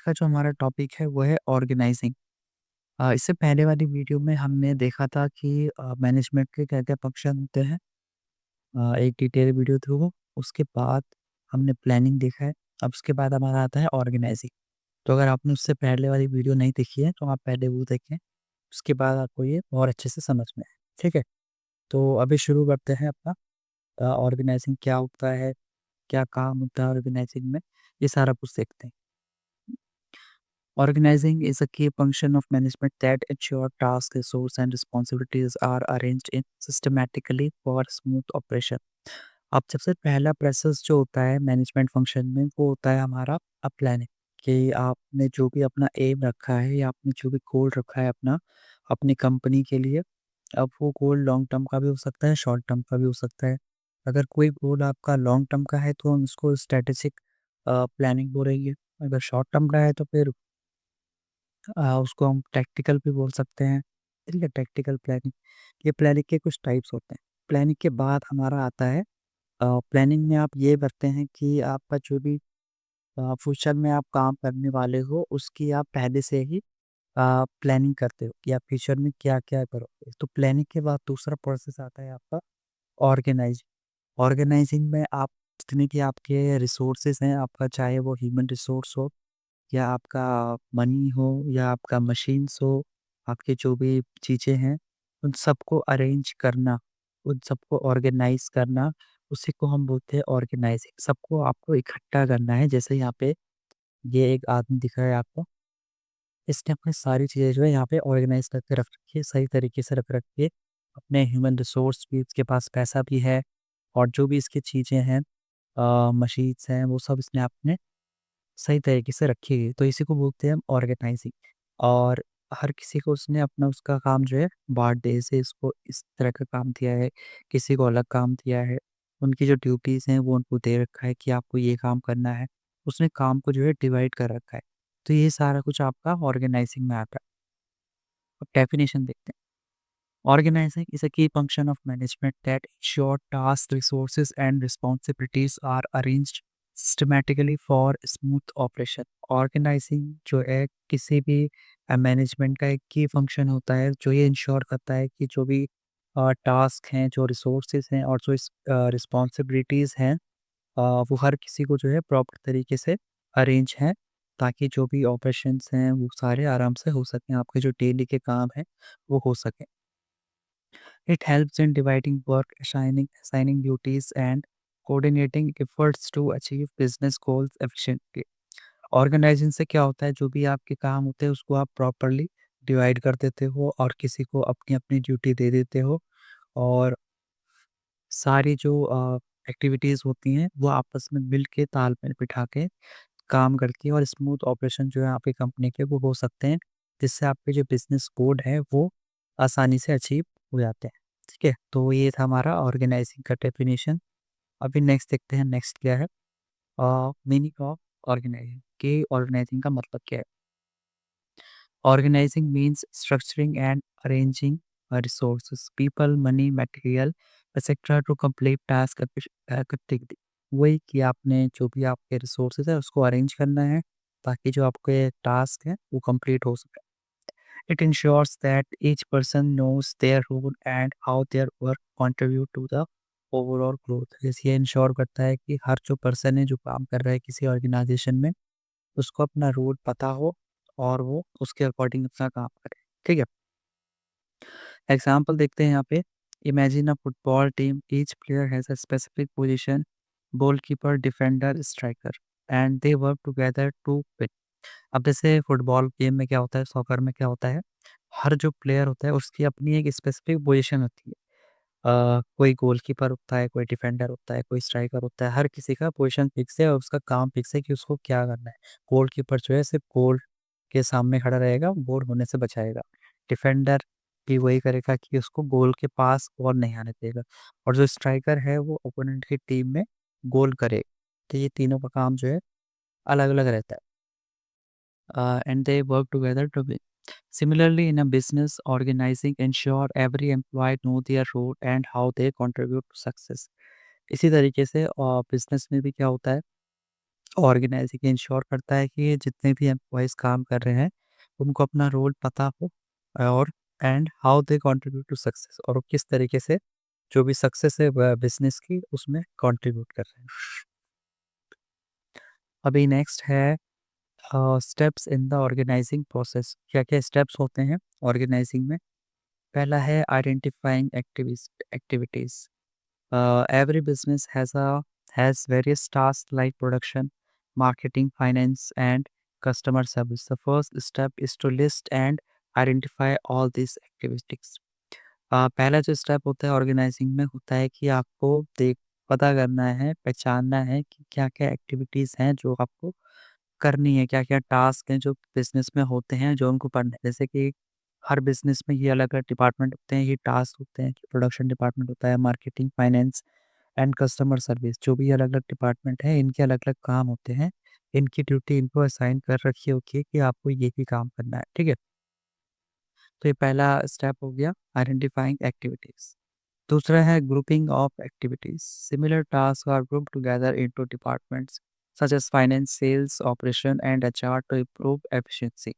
का जो हमारा टॉपिक है वो है ऑर्गेनाइजिंग। इससे पहले वाली वीडियो में हमने देखा था कि मैनेजमेंट के क्या-क्या फंक्शन होते हैं। एक डिटेल वीडियो थी वो। उसके बाद हमने प्लानिंग देखा है। अब उसके बाद हमारा आता है ऑर्गेनाइजिंग। तो अगर आपने उससे पहले वाली वीडियो नहीं देखी है तो आप पहले वो देखें। उसके बाद आपको ये और अच्छे से समझ में आए। ठीक है? तो अभी शुरू करते हैं अपना ऑर्गेनाइजिंग क्या होता है, क्या काम होता है ऑर्गेनाइजिंग में, ये सारा कुछ देखते हैं। Organizing is a key function of management that ensure tasks, resources, and responsibilities are arranged in systematically for smooth operation. अब सबसे पहला प्रोसेस जो होता है मैनेजमेंट फंक्शन में वो होता है हमारा प्लानिंग कि आपने जो भी अपना एम रखा है या आपने जो भी गोल रखा है अपना अपनी कंपनी के लिए। अब वो गोल लॉन्ग टर्म का भी हो सकता है, शॉर्ट टर्म का भी हो सकता है। अगर कोई गोल आपका लॉन्ग टर्म का है तो हम उसको स्ट्रेटेजिक प्लानिंग बोलेंगे। अगर शॉर्ट टर्म का है तो फिर उसको हम टैक्टिकल भी बोल सकते हैं। ठीक है, टैक्टिकल प्लानिंग। ये प्लानिंग के कुछ टाइप्स होते हैं। प्लानिंग के बाद हमारा आता है प्लानिंग में आप ये करते हैं कि आपका जो भी फ्यूचर में आप काम करने वाले हो उसकी आप पहले से ही प्लानिंग करते हो कि आप फ्यूचर में क्या-क्या करोगे। तो प्लानिंग के बाद दूसरा प्रोसेस आता है आपका ऑर्गेनाइज़। ऑर्गेनाइज़िंग में आप जितने भी आपके रिसोर्सेज़ हैं, आपका चाहे वो ह्यूमन रिसोर्स हो या आपका मनी हो या आपका मशीन्स हो, आपके जो भी चीज़ें हैं, उन सबको अरेंज करना, उन सबको ऑर्गेनाइज़ करना, उसी को हम बोलते हैं ऑर्गेनाइज़िंग। सबको आपको इकट्ठा करना है, जैसे यहाँ पे ये एक आदमी दिख रहा है आपको, इसने अपनी सारी चीज़ें जो है यहाँ पे ऑर्गेनाइज़ करके रख रखी है, सही तरीके से रख रखी है। अपने ह्यूमन रिसोर्स भी उसके पास पैसा भी है और जो भी इसकी चीज़ें हैं मशीन्स हैं, वो सब इसने आपने सही तरीके से रखी गई, तो इसी को बोलते हैं हम ऑर्गेनाइजिंग। और हर किसी को उसने अपना उसका काम जो है बाँट दिया, जैसे इसको इस तरह का काम दिया है, किसी को अलग काम दिया है। उनकी जो ड्यूटीज़ हैं वो उनको दे रखा है कि आपको ये काम करना है। उसने काम को जो है डिवाइड कर रखा है। तो ये सारा कुछ आपका ऑर्गेनाइजिंग में आता है। अब डेफिनिशन देखते हैं। Organizing is a key function of management that ensure tasks, resources, and responsibilities are arranged systematically for smooth operation. Organizing जो है किसी भी मैनेजमेंट का एक की फंक्शन होता है जो ये इंश्योर करता है कि जो भी टास्क हैं, जो रिसोर्सेज हैं और जो रिस्पॉन्सिबिलिटीज़ हैं वो हर किसी को जो है प्रॉपर तरीके से अरेंज हैं ताकि जो भी ऑपरेशंस हैं वो सारे आराम से हो सकें, आपके जो डेली के काम हैं वो हो सकें। It helps in dividing work, assigning duties, and coordinating efforts to achieve business goals efficiently. Organizing से क्या होता है जो भी आपके काम होते हैं उसको आप प्रॉपरली डिवाइड कर देते हो और किसी को अपनी अपनी ड्यूटी दे देते हो और सारी जो एक्टिविटीज़ होती हैं वो आपस में मिल के तालमेल बिठा के काम करती है और स्मूथ ऑपरेशन जो है आपकी कंपनी के वो हो सकते हैं जिससे आपके जो बिजनेस गोल है वो आसानी से अचीव हो जाते हैं। ठीक है, तो ये था हमारा ऑर्गेनाइजिंग का डेफिनेशन। अभी नेक्स्ट देखते हैं, नेक्स्ट क्या है मीनिंग ऑफ ऑर्गेनाइजिंग कि ऑर्गेनाइजिंग का मतलब क्या है। Organizing means structuring and arranging resources people money material etcetera to complete task effectively. वही कि आपने जो भी आपके रिसोर्सेज है उसको अरेंज करना है ताकि जो आपके टास्क है वो कंप्लीट हो सके। It ensures that each person knows their role and how their work contribute to the overall growth. जैसे ये इंश्योर करता है कि हर जो पर्सन है जो काम कर रहा है किसी ऑर्गेनाइजेशन में उसको अपना रोल पता हो और वो उसके अकॉर्डिंग अपना काम करे। ठीक है, एग्जाम्पल देखते हैं यहाँ पे। Imagine a football team, each player has a specific position, goalkeeper, defender, striker and they work together to win. अब जैसे फुटबॉल गेम में क्या होता है, सॉकर में क्या होता है, हर जो प्लेयर होता है उसकी अपनी एक स्पेसिफिक पोजीशन होती है। कोई गोलकीपर होता है, कोई डिफेंडर होता है, कोई स्ट्राइकर होता है, हर किसी का पोजीशन फिक्स है और उसका काम फिक्स है कि उसको क्या करना है। गोलकीपर जो है सिर्फ गोल के सामने खड़ा रहेगा, गोल होने से बचाएगा। डिफेंडर भी वही करेगा कि उसको गोल के पास बॉल नहीं आने देगा और जो स्ट्राइकर है वो ओपोनेंट की टीम में गोल करे। तो ये तीनों का काम जो है अलग-अलग रहता है। And they work together to win. Similarly, in a business, organizing ensure every employee know their role and how they contribute to success. इसी तरीके से बिजनेस में भी क्या होता है ऑर्गेनाइजिंग इंश्योर करता है कि जितने भी एम्प्लॉइज़ काम कर रहे हैं, उनको अपना रोल पता हो और and how they contribute to success और वो किस तरीके से जो भी सक्सेस है बिज़नेस की उसमें कंट्रीब्यूट कर रहे हैं। अभी नेक्स्ट है steps in the organizing process. क्या-क्या स्टेप्स होते हैं ऑर्गेनाइजिंग में? पहला है identifying activities. Every business has various tasks like production, marketing, finance, and customer service. The first step is to list and identify all these activities. पहला जो step होता है ऑर्गेनाइजिंग में होता है कि आपको देख पता करना है, पहचानना है कि क्या-क्या एक्टिविटीज़ हैं जो आपको करनी है, क्या-क्या टास्क हैं जो बिज़नेस में होते हैं जो उनको करना है। जैसे कि हर बिज़नेस में ये अलग-अलग डिपार्टमेंट होते हैं, ये टास्क होते हैं कि प्रोडक्शन डिपार्टमेंट होता है, marketing, finance and customer service जो भी अलग-अलग डिपार्टमेंट हैं, इनके अलग-अलग काम होते हैं। इनकी ड्यूटी इनको असाइन कर रखी होती है कि आपको ये काम करना है, ठीक है? तो ये पहला स्टेप हो गया आइडेंटिफाइंग एक्टिविटीज़। दूसरा है grouping of activities. Similar task are grouped together into departments such as finance, sales, operation and HR to improve efficiency.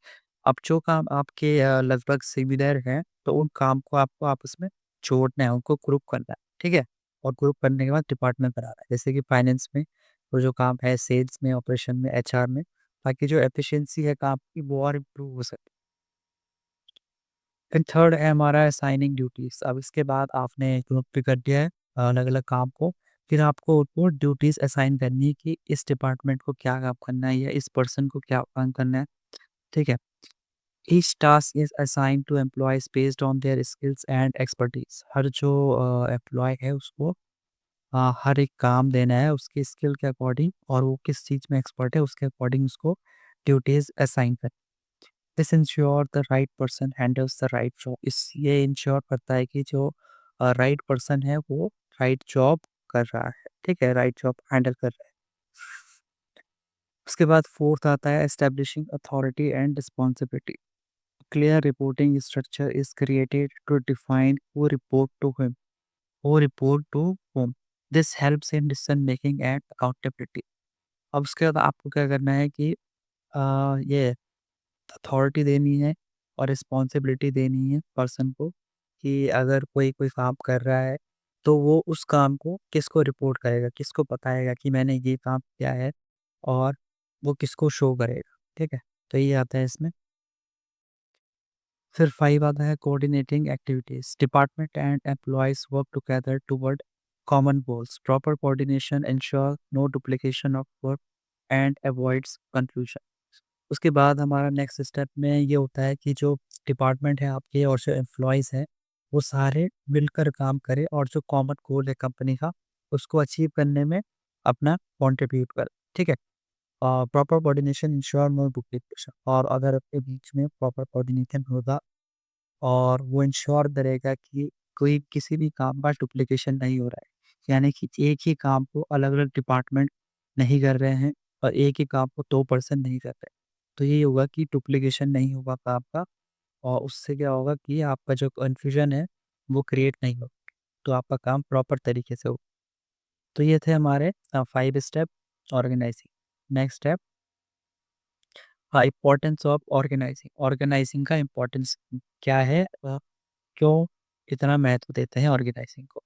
अब जो काम आपके लगभग सिमिलर हैं, तो उन काम को आपको आपस में जोड़ना है, उनको ग्रुप करना है, ठीक है? और ग्रुप करने के बाद डिपार्टमेंट बनाना है। जैसे कि फाइनेंस में वो जो काम है, सेल्स में, ऑपरेशन में, एचआर में, ताकि जो एफिशिएंसी है काम की वो और इम्प्रूव हो सके। एंड थर्ड है हमारा असाइनिंग ड्यूटीज़। अब इसके बाद आपने ग्रुप पे कर दिया है अलग-अलग काम को, फिर आपको उनको ड्यूटीज़ असाइन करनी है कि इस डिपार्टमेंट को क्या काम करना है या इस पर्सन को क्या काम करना है, ठीक है? Each task is assigned to employees based on their skills and expertise. हर जो एम्प्लॉयी है उसको हर एक काम देना है उसकी स्किल के अकॉर्डिंग और वो किस चीज़ में एक्सपर्ट है उसके अकॉर्डिंग उसको ड्यूटीज़ असाइन करनी। This ensure the right person handles the right job. इस ये इंश्योर करता है कि जो राइट पर्सन है वो राइट जॉब कर रहा है, ठीक है? राइट जॉब हैंडल कर रहा है। उसके बाद फोर्थ आता है establishing authority and responsibility. Clear reporting structure is created to define who report to whom. This helps in decision making and accountability. अब उसके बाद आपको क्या करना है कि ये अथॉरिटी देनी है और रिस्पॉन्सिबिलिटी देनी है पर्सन को कि अगर कोई काम कर रहा है तो वो उस काम को किसको रिपोर्ट करेगा, किसको बताएगा कि मैंने ये काम किया है और वो किसको शो करेगा, ठीक है? तो ये आता है इसमें। फिर 5 आता है coordinating activities. Department and employees work together toward common goals. Proper coordination ensure no duplication of work and avoids confusion. उसके बाद हमारा नेक्स्ट स्टेप में ये होता है कि जो डिपार्टमेंट है आपके और जो एम्प्लॉइज़ हैं, वो सारे मिलकर काम करें और जो कॉमन गोल है कंपनी का, उसको अचीव करने में अपना कॉन्ट्रिब्यूट करें, ठीक है? Proper coordination ensure no duplication और अगर आपके बीच में प्रॉपर कोऑर्डिनेशन होगा और वो इंश्योर करेगा कि कोई किसी भी काम का डुप्लीकेशन नहीं हो रहा है। यानी कि एक ही काम को अलग-अलग डिपार्टमेंट नहीं कर रहे हैं और एक ही काम को 2 पर्सन नहीं कर रहे। तो ये होगा कि डुप्लीकेशन नहीं होगा काम का और उससे क्या होगा कि आपका जो कन्फ्यूजन है वो क्रिएट नहीं होगा। तो आपका काम प्रॉपर तरीके से हो। तो ये थे हमारे 5 स्टेप ऑर्गेनाइजिंग। नेक्स्ट स्टेप हाँ, इम्पोर्टेंस ऑफ ऑर्गेनाइजिंग। ऑर्गेनाइजिंग का इम्पोर्टेंस क्या है? क्यों इतना महत्व देते हैं ऑर्गेनाइजिंग को?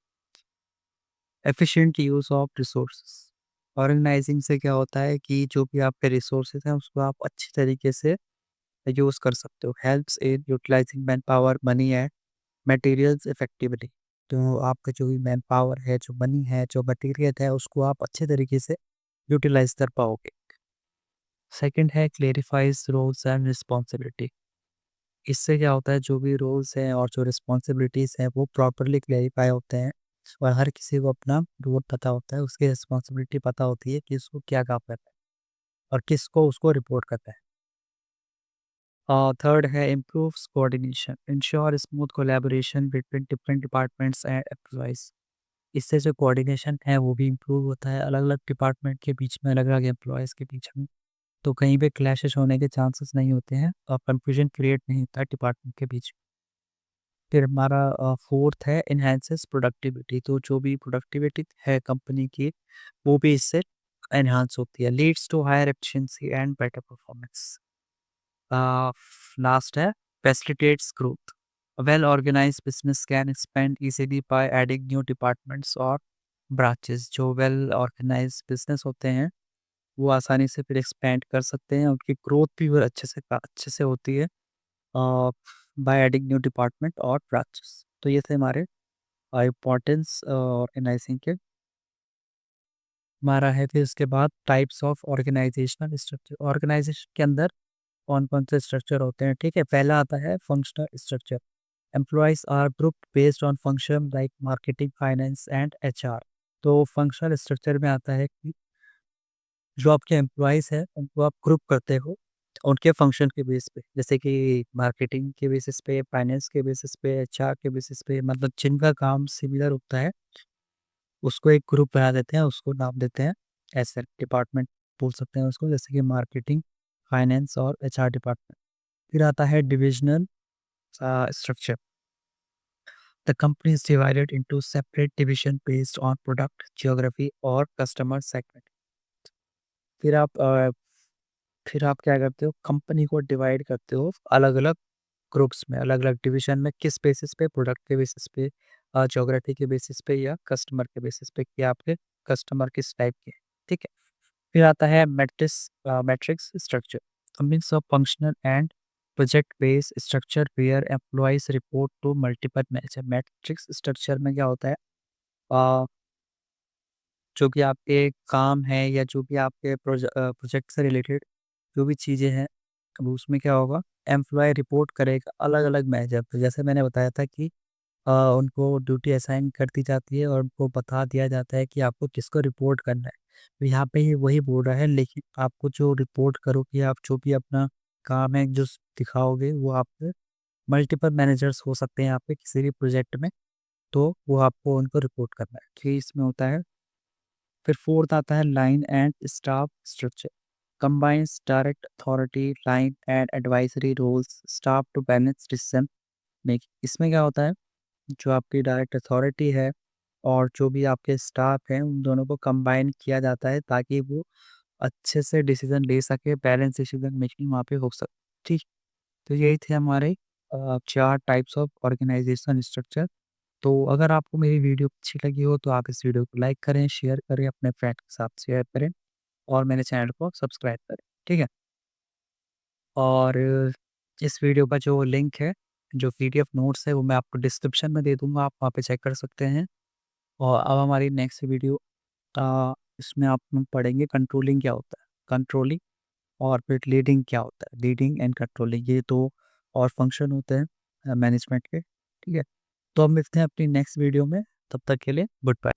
Efficient use of resources. Organizing से क्या होता है कि जो भी आपके रिसोर्सेस हैं उसको आप अच्छी तरीके से यूज़ कर सकते हो। Helps in utilizing manpower, money and materials effectively. तो आपका जो भी मैन पावर है, जो मनी है, जो मटेरियल है उसको आप अच्छे तरीके से यूटिलाइज़ कर पाओगे। सेकंड है क्लेरिफाइज रोल्स एंड रिस्पॉन्सिबिलिटी। इससे क्या होता है जो भी रोल्स हैं और जो रिस्पॉन्सिबिलिटीज़ हैं वो प्रॉपरली क्लेरिफाई होते हैं और हर किसी को अपना रोल पता होता है, उसकी रिस्पॉन्सिबिलिटी पता होती है कि उसको क्या काम करना है और किसको उसको रिपोर्ट करना है। थर्ड है improves coordination, ensure smooth collaboration between different departments and employees. इससे जो कोऑर्डिनेशन है वो भी इम्प्रूव होता है अलग-अलग डिपार्टमेंट के बीच में, अलग-अलग एम्प्लॉइज़ के बीच में। तो कहीं पे क्लैशेस होने के चांसेस नहीं होते हैं और कन्फ्यूजन क्रिएट नहीं होता है डिपार्टमेंट के बीच। फिर हमारा फोर्थ है एनहांसेस प्रोडक्टिविटी। तो जो भी प्रोडक्टिविटी है कंपनी की वो भी इससे एनहांस होती है, leads to higher efficiency and better performance. Last है facilitates growth. Well organized business can expand easily by adding new departments और ब्रांचेस। जो वेल ऑर्गेनाइज्ड बिजनेस होते हैं वो आसानी से फिर एक्सपेंड कर सकते हैं, उनकी ग्रोथ भी वो अच्छे से होती है बाय एडिंग न्यू डिपार्टमेंट और ब्रांचेस। तो ये थे हमारे इम्पोर्टेंस ऑर्गेनाइजिंग के। हमारा है फिर उसके बाद types of organizational structure. Organization के अंदर कौन कौन से स्ट्रक्चर होते हैं, ठीक है। पहला आता है functional structure. Employees are group based on function like marketing, finance and HR. तो फंक्शनल स्ट्रक्चर में आता है कि जो आपके एम्प्लॉयज़ हैं उनको आप ग्रुप करते हो उनके फंक्शन के बेस पे, जैसे कि मार्केटिंग के बेसिस पे, फाइनेंस के बेसिस पे, एचआर के बेसिस पे, मतलब जिनका काम सिमिलर होता है उसको एक ग्रुप बना देते हैं, उसको नाम देते हैं एसएल डिपार्टमेंट बोल सकते हैं उसको, जैसे कि मार्केटिंग, फाइनेंस और एचआर डिपार्टमेंट। फिर आता है divisional structure. The company is divided into separate division based on product, geography और कस्टमर सेगमेंट। फिर आप फिर आप क्या करते हो, कंपनी को डिवाइड करते हो अलग अलग ग्रुप्स में, अलग अलग डिवीजन में। किस बेसिस पे, प्रोडक्ट के बेसिस पे, ज्योग्राफी के बेसिस पे या कस्टमर के बेसिस पे कि आपके कस्टमर किस टाइप के हैं, ठीक है। फिर आता है matrix structure. Mix of functional and project based structure where employees report to multiple manager. Matrix structure में क्या होता है, अ, जो भी आपके काम है या जो भी आपके प्रोजेक्ट से रिलेटेड जो भी चीज़ें हैं, अब उसमें क्या होगा, एम्प्लॉय रिपोर्ट करेगा अलग-अलग मैनेजर पे। जैसे मैंने बताया था कि उनको ड्यूटी असाइन कर दी जाती है और उनको बता दिया जाता है कि आपको किसको रिपोर्ट करना है। तो यहाँ पे ये वही बोल रहा है, लेकिन आपको जो रिपोर्ट करोगे, आप जो भी अपना काम है जो दिखाओगे वो आप मल्टीपल मैनेजर्स हो सकते हैं यहाँ पे किसी भी प्रोजेक्ट में, तो वो आपको उनको रिपोर्ट करना है। तो ये इसमें होता है। फिर फोर्थ आता है line and staff structure. Combines direct authority, line and advisory roles staff to balance decision making. इसमें क्या होता है, जो आपकी डायरेक्ट अथॉरिटी है और जो भी आपके स्टाफ हैं उन दोनों को कंबाइन किया जाता है ताकि वो अच्छे से डिसीजन ले सके, बैलेंस डिसीजन मेकिंग वहाँ पे हो सके, ठीक। तो यही थे हमारे 4 टाइप्स ऑफ ऑर्गेनाइजेशन स्ट्रक्चर। तो अगर आपको मेरी वीडियो अच्छी लगी हो तो आप इस वीडियो को लाइक करें, शेयर करें, अपने फ्रेंड के साथ शेयर करें और मेरे चैनल को सब्सक्राइब करें, ठीक है। और इस वीडियो का जो लिंक है, जो पीडीएफ नोट्स है वो मैं आपको डिस्क्रिप्शन में दे दूँगा, आप वहाँ पे चेक कर सकते हैं। और अब हमारी नेक्स्ट वीडियो इसमें आप हम पढ़ेंगे कंट्रोलिंग क्या होता है, कंट्रोलिंग, और फिर लीडिंग क्या होता है, लीडिंग एंड कंट्रोलिंग। ये 2 और फंक्शन होते हैं मैनेजमेंट के, ठीक है। तो अब मिलते हैं अपनी नेक्स्ट वीडियो में, तब तक के लिए गुड बाय।